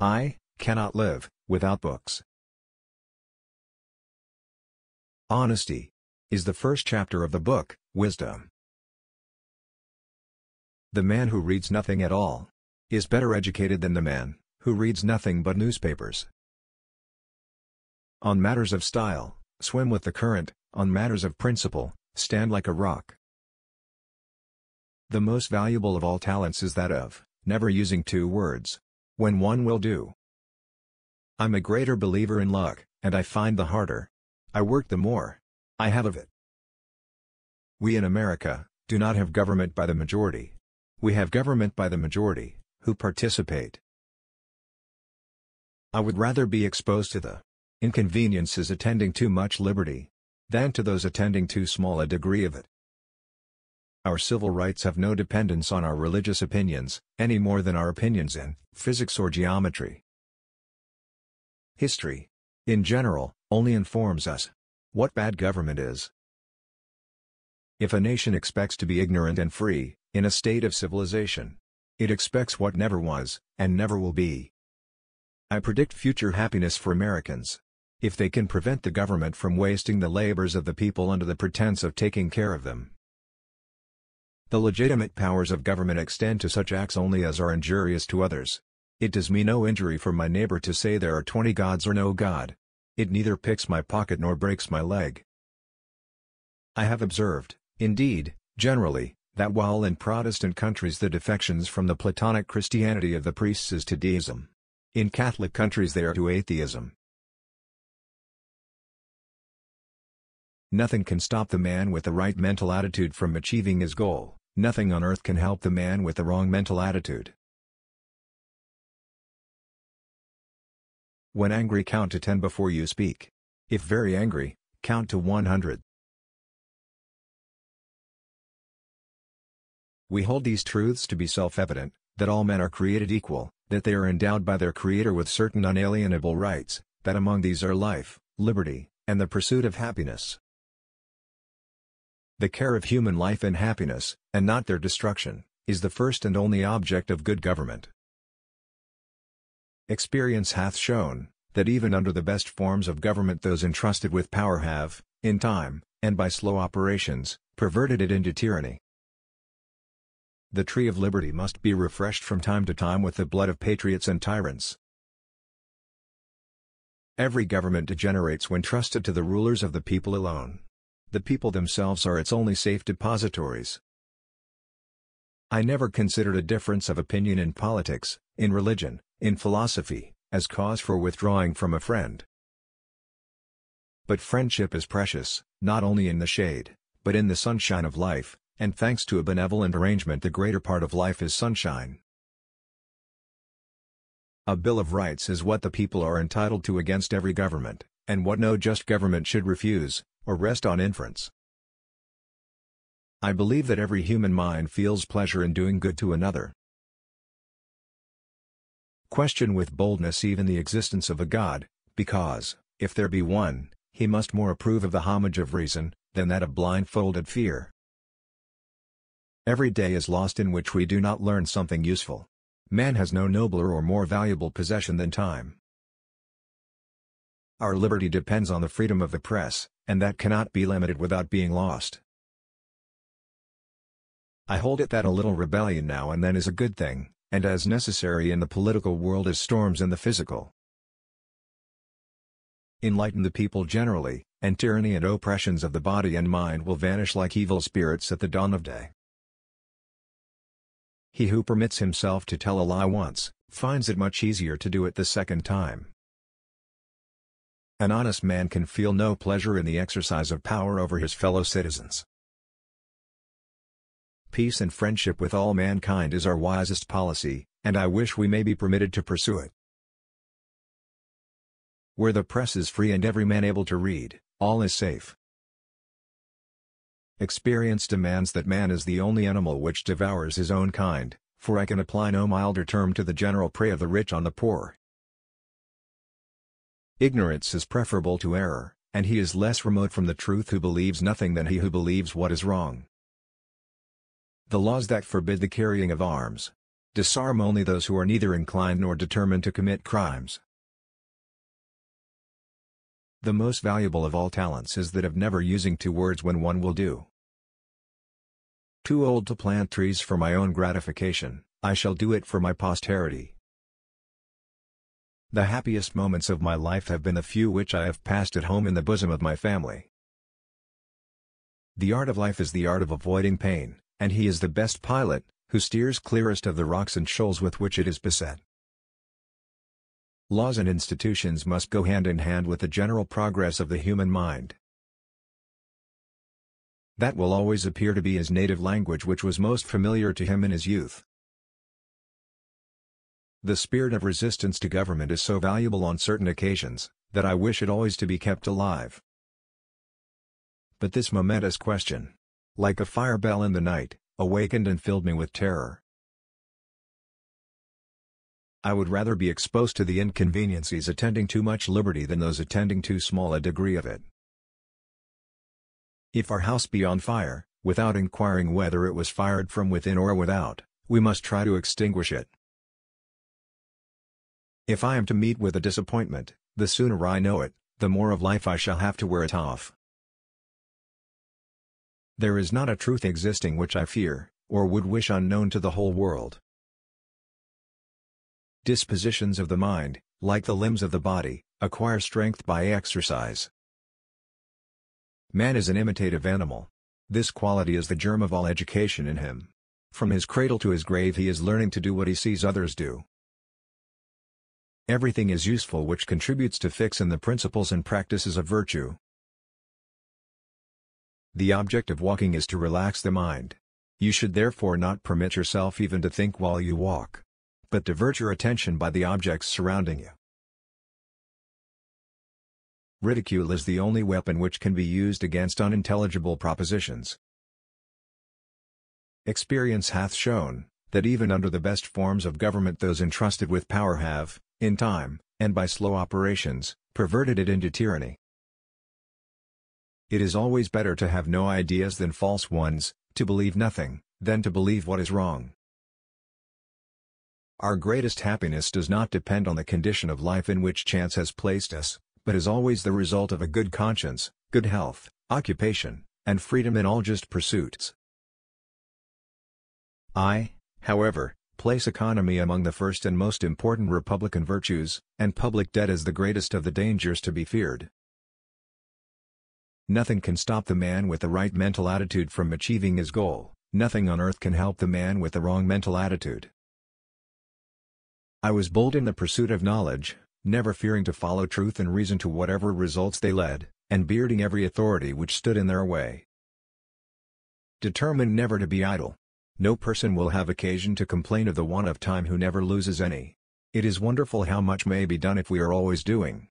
I cannot live without books. Honesty is the first chapter of the book, Wisdom. The man who reads nothing at all is better educated than the man who reads nothing but newspapers. On matters of style, swim with the current; on matters of principle, stand like a rock. The most valuable of all talents is that of never using two words when one will do. I'm a greater believer in luck, and I find the harder I work the more I have of it. We in America do not have government by the majority. We have government by the majority, who participate. I would rather be exposed to the inconveniences attending too much liberty than to those attending too small a degree of it. Our civil rights have no dependence on our religious opinions, any more than our opinions in physics or geometry. History, in general, only informs us what bad government is. If a nation expects to be ignorant and free, in a state of civilization, it expects what never was, and never will be. I predict future happiness for Americans if they can prevent the government from wasting the labors of the people under the pretense of taking care of them. The legitimate powers of government extend to such acts only as are injurious to others. It does me no injury for my neighbor to say there are 20 gods or no God. It neither picks my pocket nor breaks my leg. I have observed, indeed, generally, that while in Protestant countries the defections from the Platonic Christianity of the priests is to deism, in Catholic countries they are to atheism. Nothing can stop the man with the right mental attitude from achieving his goal. Nothing on earth can help the man with the wrong mental attitude. When angry, count to 10 before you speak. If very angry, count to 100. We hold these truths to be self-evident, that all men are created equal, that they are endowed by their Creator with certain unalienable rights, that among these are life, liberty, and the pursuit of happiness. The care of human life and happiness, and not their destruction, is the first and only object of good government. Experience hath shown, that even under the best forms of government those entrusted with power have, in time, and by slow operations, perverted it into tyranny. The tree of liberty must be refreshed from time to time with the blood of patriots and tyrants. Every government degenerates when trusted to the rulers of the people alone. The people themselves are its only safe depositories. I never considered a difference of opinion in politics, in religion, in philosophy, as cause for withdrawing from a friend. But friendship is precious, not only in the shade, but in the sunshine of life, and thanks to a benevolent arrangement the greater part of life is sunshine. A Bill of Rights is what the people are entitled to against every government, and what no just government should refuse, or rest on inference. I believe that every human mind feels pleasure in doing good to another. Question with boldness even the existence of a God, because, if there be one, he must more approve of the homage of reason, than that of blindfolded fear. Every day is lost in which we do not learn something useful. Man has no nobler or more valuable possession than time. Our liberty depends on the freedom of the press, and that cannot be limited without being lost. I hold it that a little rebellion now and then is a good thing, and as necessary in the political world as storms in the physical. Enlighten the people generally, and tyranny and oppressions of the body and mind will vanish like evil spirits at the dawn of day. He who permits himself to tell a lie once, finds it much easier to do it the second time. An honest man can feel no pleasure in the exercise of power over his fellow citizens. Peace and friendship with all mankind is our wisest policy, and I wish we may be permitted to pursue it. Where the press is free and every man able to read, all is safe. Experience demands that man is the only animal which devours his own kind, for I can apply no milder term to the general prey of the rich on the poor. Ignorance is preferable to error, and he is less remote from the truth who believes nothing than he who believes what is wrong. The laws that forbid the carrying of arms Disarm only those who are neither inclined nor determined to commit crimes. The most valuable of all talents is that of never using two words when one will do. Too old to plant trees for my own gratification, I shall do it for my posterity. The happiest moments of my life have been the few which I have passed at home in the bosom of my family. The art of life is the art of avoiding pain, and he is the best pilot, who steers clearest of the rocks and shoals with which it is beset. Laws and institutions must go hand in hand with the general progress of the human mind. That will always appear to be his native language which was most familiar to him in his youth. The spirit of resistance to government is so valuable on certain occasions, that I wish it always to be kept alive. But this momentous question, like a fire bell in the night, awakened and filled me with terror. I would rather be exposed to the inconveniencies attending too much liberty than those attending too small a degree of it. If our house be on fire, without inquiring whether it was fired from within or without, we must try to extinguish it. If I am to meet with a disappointment, the sooner I know it, the more of life I shall have to wear it off. There is not a truth existing which I fear, or would wish unknown to the whole world. Dispositions of the mind, like the limbs of the body, acquire strength by exercise. Man is an imitative animal. This quality is the germ of all education in him. From his cradle to his grave he is learning to do what he sees others do. Everything is useful which contributes to fix in the principles and practices of virtue. The object of walking is to relax the mind. You should therefore not permit yourself even to think while you walk, but divert your attention by the objects surrounding you. Ridicule is the only weapon which can be used against unintelligible propositions. Experience hath shown, that even under the best forms of government those entrusted with power have, in time, and by slow operations, perverted it into tyranny. It is always better to have no ideas than false ones, to believe nothing, than to believe what is wrong. Our greatest happiness does not depend on the condition of life in which chance has placed us, but is always the result of a good conscience, good health, occupation, and freedom in all just pursuits. I, however, place economy among the first and most important republican virtues, and public debt as the greatest of the dangers to be feared. Nothing can stop the man with the right mental attitude from achieving his goal, nothing on earth can help the man with the wrong mental attitude. I was bold in the pursuit of knowledge, never fearing to follow truth and reason to whatever results they led, and bearding every authority which stood in their way. Determined never to be idle. No person will have occasion to complain of the want of time who never loses any. It is wonderful how much may be done if we are always doing.